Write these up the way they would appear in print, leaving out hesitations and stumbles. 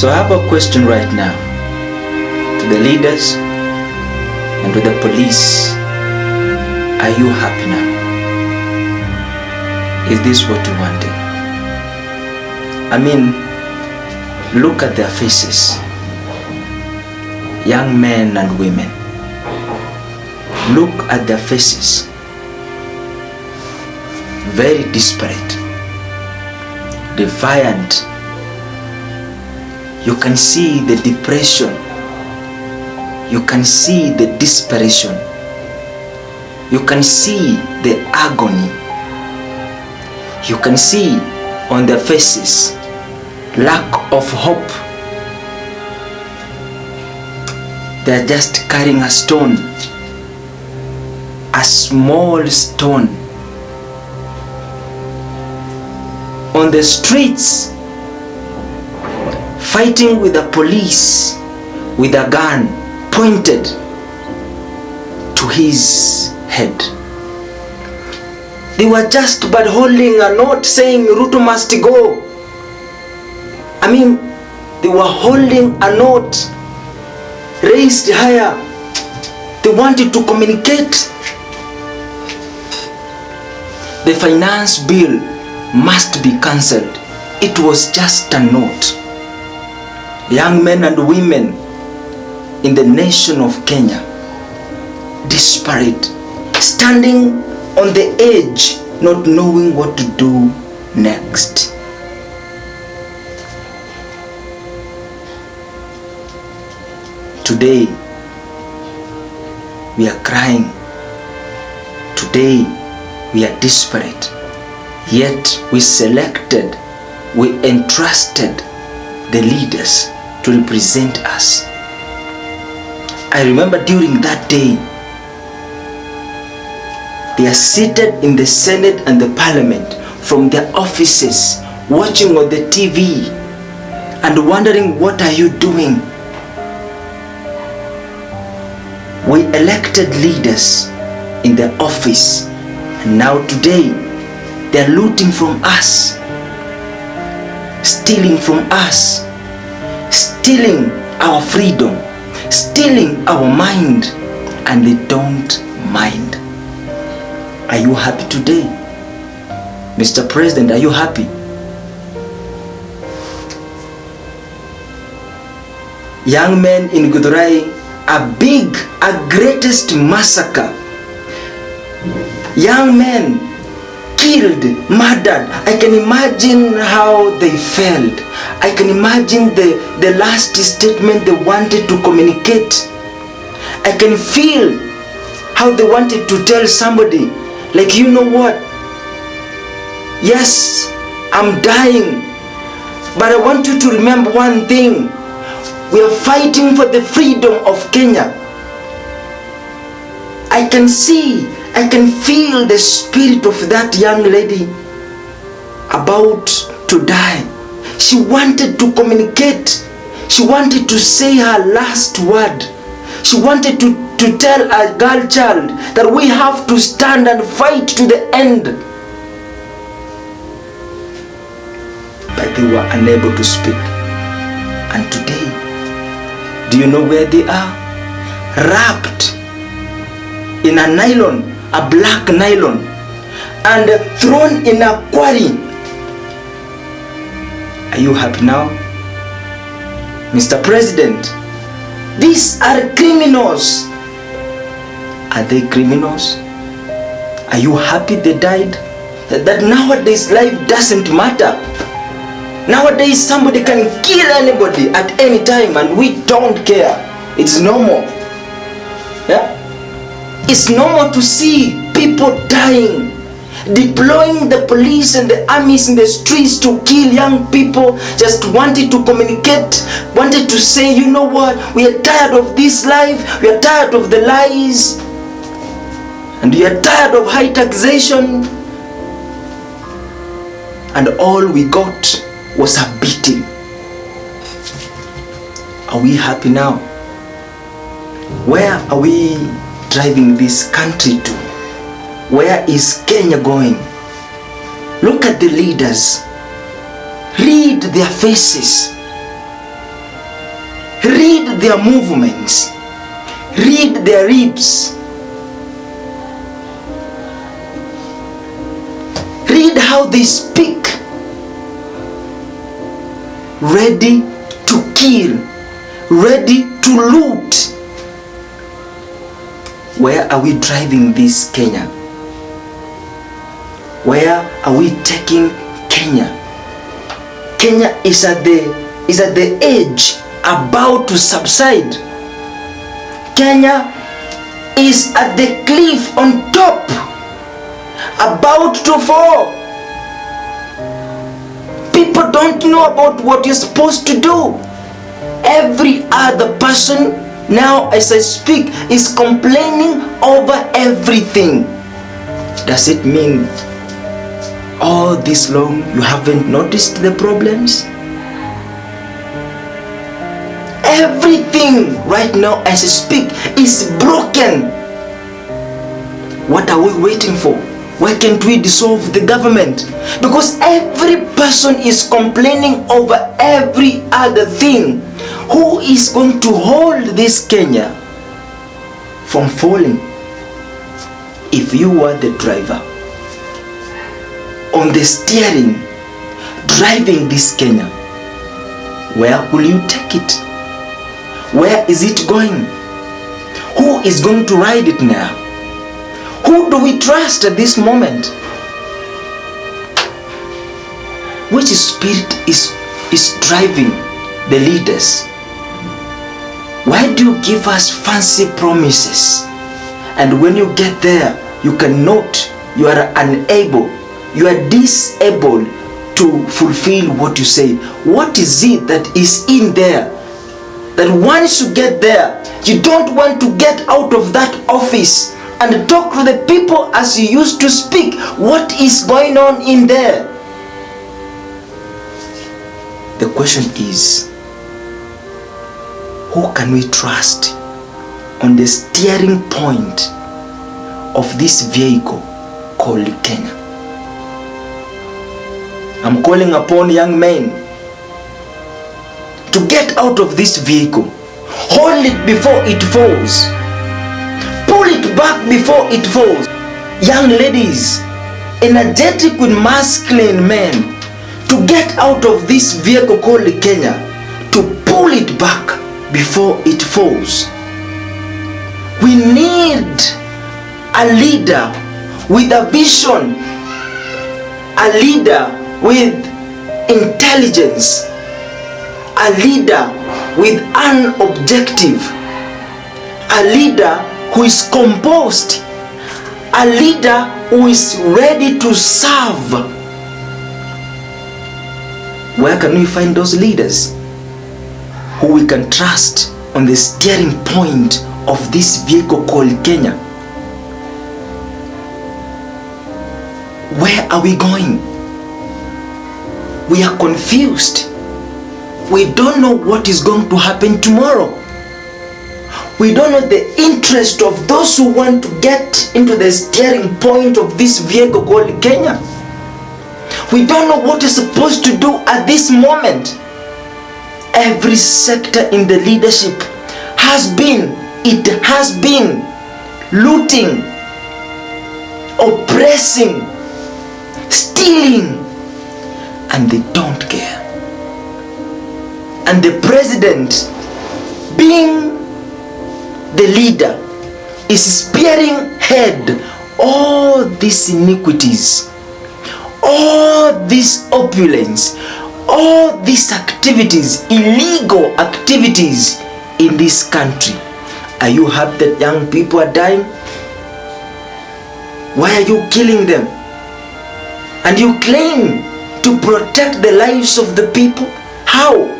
So I have a question right now to the leaders and to the police. Are you happy now? Is this what you wanted? I mean, look at their faces. Young men and women. Look at their faces. Very desperate, defiant. You can see the depression. You can see the desperation. You can see the agony. You can see on their faces lack of hope. They are just carrying a stone, a small stone. On the streets, fighting with the police with a gun pointed to his head. They were just but holding a note saying Ruto must go. I mean, they were holding a note raised higher. They wanted to communicate. The finance bill must be cancelled. It was just a note. Young men and women in the nation of Kenya, desperate, standing on the edge, not knowing what to do next. Today, we are crying. Today, we are desperate. Yet, we entrusted the leaders to represent us. I remember during that day, they are seated in the Senate and the Parliament from their offices, watching on the TV and wondering, what are you doing? We elected leaders in the office, and now today they are looting from us, stealing from us, stealing our freedom, stealing our mind, and they don't mind. Are you happy today? Mr. President, are you happy? Young men in Githurai, a greatest massacre. Young men killed, murdered. I can imagine how they felt. I can imagine the last statement they wanted to communicate. I can feel how they wanted to tell somebody, like, you know what? Yes, I'm dying, but I want you to remember one thing. We are fighting for the freedom of Kenya. I can see, I can feel the spirit of that young lady about to die. She wanted to communicate. She wanted to say her last word. She wanted to tell a girl child that we have to stand and fight to the end. But they were unable to speak. And today, do you know where they are? Wrapped in a nylon, a black nylon, and thrown in a quarry. Are you happy now? Mr. President, these are criminals. Are they criminals? Are you happy they died? That nowadays life doesn't matter. Nowadays somebody can kill anybody at any time and we don't care. It's normal. Yeah? It's normal to see people dying, deploying the police and the armies in the streets to kill young people, just wanted to communicate, wanted to say, you know what, we are tired of this life, we are tired of the lies, and we are tired of high taxation, and all we got was a beating. Are we happy now? Where are we driving this country to? Where is Kenya going? Look at the leaders. Read their faces. their movements. Read their lips. Read how they speak. Ready to kill, ready to loot. Where are we driving this Kenya? Where are we taking Kenya? Kenya is at the edge, about to subside. Kenya is at the cliff on top, about to fall. People don't know about what you're supposed to do. Every other person now, as I speak, is complaining over everything. Does it mean all this long you haven't noticed the problems? Everything right now as I speak is broken. What are we waiting for? Why can't we dissolve the government? Because every person is complaining over every other thing. Who is going to hold this Kenya from falling? If you were the driver on the steering, driving this Kenya, where will you take it? Where is it going? Who is going to ride it now? Who do we trust at this moment? Which spirit is driving the leaders? Why do you give us fancy promises? And when you get there, you cannot, you are unable, you are disabled to fulfill what you say. What is it that is in there that once you get there, you don't want to get out of that office and talk to the people as you used to speak? What is going on in there? The question is, who can we trust on the steering point of this vehicle called Kenya? I'm calling upon young men to get out of this vehicle. Hold it before it falls. Pull it back before it falls. Young ladies, energetic with masculine men, to get out of this vehicle called Kenya, to pull it back before it falls. We need a leader with a vision, a leader with intelligence, a leader with an objective, a leader who is composed, a leader who is ready to serve. Where can we find those leaders who we can trust on the steering point of this vehicle called Kenya? Where are we going? We are confused. We don't know what is going to happen tomorrow. We don't know the interest of those who want to get into the steering point of this vehicle called Kenya. We don't know what you're supposed to do at this moment. Every sector in the leadership has been looting, oppressing, stealing, and they don't care. And the president, being the leader, is spearing head all these iniquities, all this opulence, all these activities, illegal activities in this country. Are you happy that young people are dying? Why are you killing them? And you claim to protect the lives of the people? How?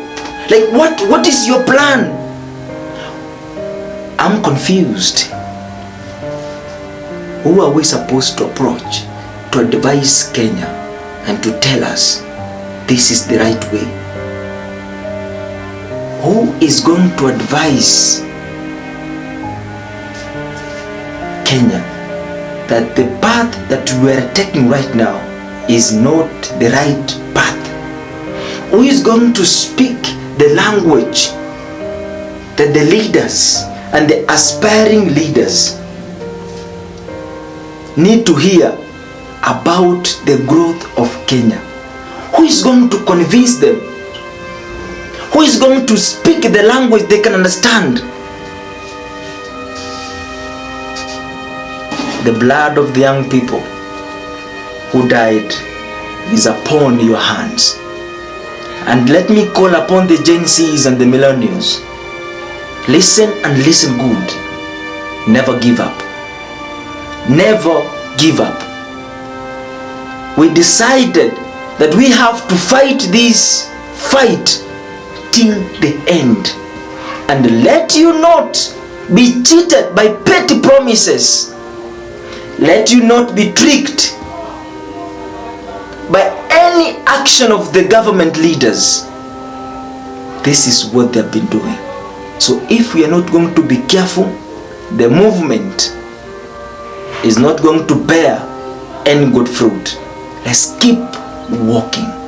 Like what is your plan? I'm confused. Who are we supposed to approach to advise Kenya and to tell us this is the right way? Who is going to advise Kenya that the path that we are taking right now is not the right path? Who is going to speak the language that the leaders and the aspiring leaders need to hear about the growth of Kenya. Who is going to convince them? Who is going to speak the language they can understand? The blood of the young people who died is upon your hands. And let me call upon the Gen Zs and the millennials. Listen and listen good. Never give up. Never give up. We decided that we have to fight this fight till the end. And let you not be cheated by petty promises. Let you not be tricked by any action of the government leaders. This is what they've been doing. So if we are not going to be careful, the movement is not going to bear any good fruit. Let's keep walking.